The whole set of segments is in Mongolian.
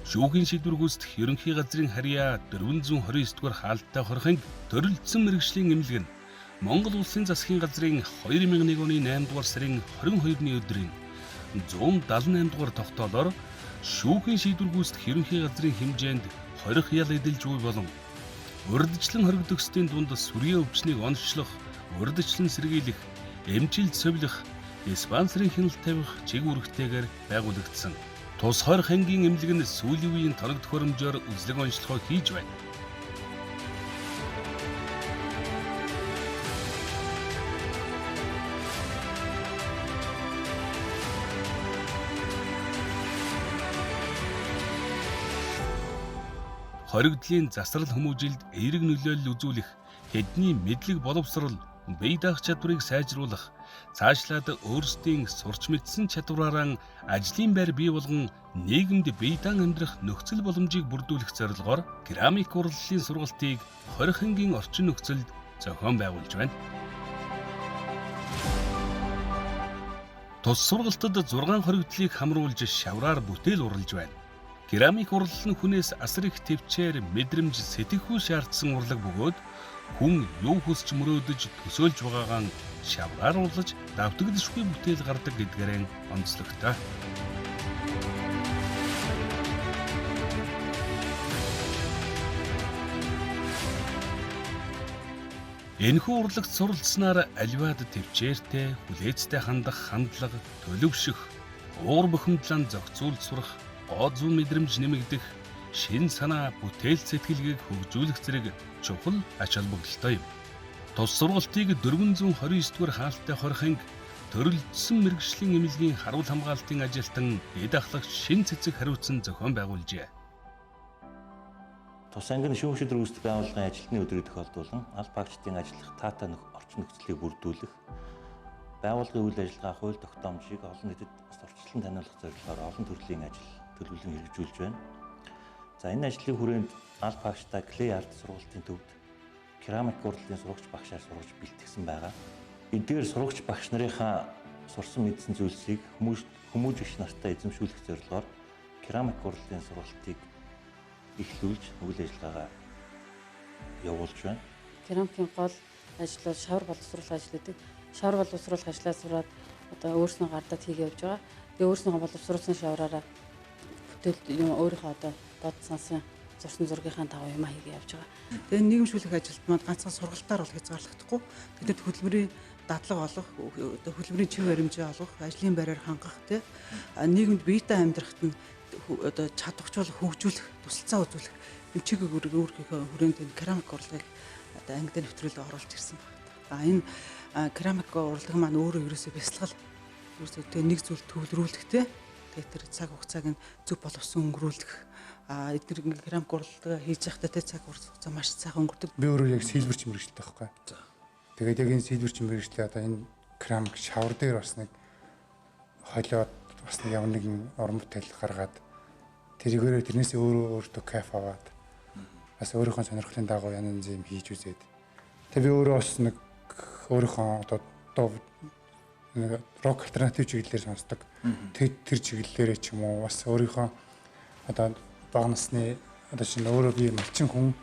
Шүүхийн шийдвэргүйцэтгэх ерөнхий газрын харьяа 429-р хаалттай хорхинг төрөлдсөн мэргэжлийн эмнэлэг нь Монгол Улсын засгийн газрын 2001 оны 8-р сарын 22-ны өдрийн 178 дугаар тогтоолоор шүүхийн шийдвэргүйцэтгэх ерөнхий газрын хэмжээнд хорих ял эдэлж буй болон урьдчилан хоригдохсдын дунд сүргийн өвчнийг онцлох, урьдчилан сэргийлэх, эмчилж совилох, диспансерын хяналт тавих чиг үүрэгтэйгээр байгуулагдсан. Тус хорих ангийн эмнэлэг нь сүүлийн үеийн торог төхөөрөмжөөр үзлэг онцлогоо хийж байна. Хоригдлын засрал хүмүүжилд эерэг нөлөөлөл үзүүлэх, хэдний мэдлэг боловсрол, бие даах чадварыг сайжруулах, цаашлаад өөрсдийн сурч мэдсэн чадвараараа ажлын байр бий болгон нийгэмд бие даан амьдрах нөхцөл боломжийг бүрдүүлэх зорилгоор керамик урлалын сургалтыг хорих ангийн орчин нөхцөлд зохион байгуулж байна. Тус сургалтад 6 хоригдлыг хамруулж шавраар бүтээл урлаж байна. Керамик урлал нь хүнээс асар их төвчээр мэдрэмж сэтгэхүй шаардсан урлаг бөгөөд хүн юу хүсч мөрөөдөж төсөөлж байгаагаа шавраар урлаж давтагдшгүй бүтээл гардаг гэдгээрээ онцлогтой. Энэхүү урлагт суралцсанаар аливаад төвчээртэй, хүлээцтэй хандах хандлага, төлөвшөх, уур бухимдлан зохицуулж сурах, гоо зүүн мэдрэмж нэмэгдэх, шин санаа, бүтээл сэтгэлгээг хөгжүүлэх зэрэг чухал ач холбогдолтой юм. Тус сургалтыг 429-р хаалттай хорхинг төрөлдсөн мэргэжлийн эмнэлгийн харуул хамгаалтын ажилтан эд ахлагч шин цэцэг хариуцсан зохион байгуулжээ. Тус ангийн шүүх шийдвэр үүсгэх байгууллагын ажилтны өдрийг тохиолдуулан аль багчдын ажиллах таатай орчин нөхцөлийг бүрдүүлэх, байгууллагын үйл ажиллагаа хууль тогтоомжийг олон нийтэд сурталчлан таниулах зорилгоор олон төрлийн ажил төлөвлөн хэрэгжүүлж байна. За энэ ажлын хүрээнд аль багштай клей арт сургалтын төвд керамик урлалын сурагч багшаар сургаж бэлтгэсэн байгаа. Эдгээр сурагч багш нарынхаа сурсан мэдсэн зүйлсийг хүмүүжигч нартай эзэмшүүлэх зорилгоор керамик урлалын сургалтыг эхлүүлж үйл ажиллагаагаа явуулж байна. Керамикийн гол ажил бол шавар боловсруулах ажил гэдэг. Шавар боловсруулах ажлаа сураад одоо өөрснөө гардаад хийгээ явж байгаа. Тэгээ өөрснөө боловсруулсан шавраараа бүтээл юм өөрийнхөө одоо бодсон зурсан зургийнхаа дагуу юм хийгээ явж байгаа. Тэгээ нийгэмшүүлэх ажилд маань ганцхан сургалтаар бол хязгаарлагдахгүй. Тэдэд хөдөлмөрийн дадлага олох, хөдөлмөрийн чив баримжаа олох, ажлын байраар хангах тий нийгэмд биетэй амьдрахад нь одоо чадварчлах, хөгжүүлэх, тусалцаа үзүүлэх юм чиг өөрийнхөө хүрээнд энэ керамик урлагийг одоо ангид нэвтрүүлэг оруулж ирсэн байна. Энэ керамик урлаг маань өөрөө ерөөсөө бясалгал ерөөсөө тэгээ нэг зүйл төвлөрүүлэх тий тэгээ тэр цаг хугацааг нь зөв боловсон өнгөрүүлэх эдгээр керамик урлагаа хийж байхдаа тэ цаг хугацаа маш сайхан өнгөрдөг. Би өөрөө яг сэлбэрч мэрэгчлээ байхгүй. Тэгээд яг энэ сэлбэрч мэрэгчлээ одоо энэ керамик шавар дээр бас нэг холиод бас нэг ямар нэгэн уран бүтээл гаргаад тэрийгээрээ тэрнээсээ өөртөө кайф аваад бас өөрийнхөө сонирхлын дагуу янз янз юм хийж үзээд тэг би өөрөө бас нэг өөрийнхөө одоо нэг рок альтернатив чиглэлээр сонсдог тэр чиглэлээрээ ч юм уу бас өөрийнхөө одоо бага насны одоо чинь өөрөө би малчин хүн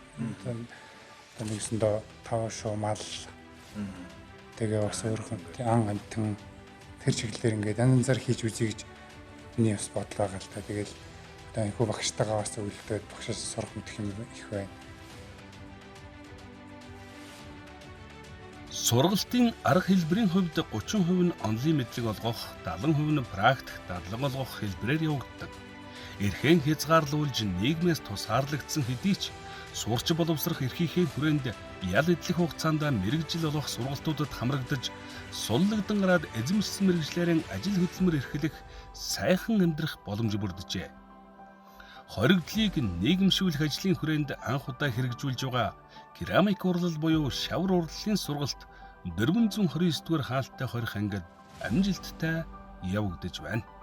нэгсэндээ тав шоо мал тэгээ бас өөрийнхөө ан амтан тэр чиглэлээр ингээд янзаар хийж үзье гэж миний бас бодол байгаа л та. Тэгэл одоо энэ хүү багштайгаа бас өвлөдөд багшаас сурах мэдэх юм их байна. Сургалтын арга хэлбэрийн хувьд 30% нь онлайн мэдлэг олгох, 70% нь практик дадлага олгох хэлбэрээр явагддаг. Эрхэн хязгаарлуулж нийгмээс тусгаарлагдсан хэдий ч сурч боловсрох эрхийнхээ хүрээнд ял эдлэх хугацаанд мэрэгжил олох сургалтуудад хамрагдаж суллагдан гараад эзэмшсэн мэрэгжлэрийн ажил хөдөлмөр эрхлэх сайхан амьдрах боломж бүрджээ. Хоригдлыг нийгэмшүүлэх ажлын хүрээнд анх удаа хэрэгжүүлж байгаа керамик урлал буюу шавар урлалын сургалт 429-р хаалттай хорих ангид амжилттай явагдаж байна.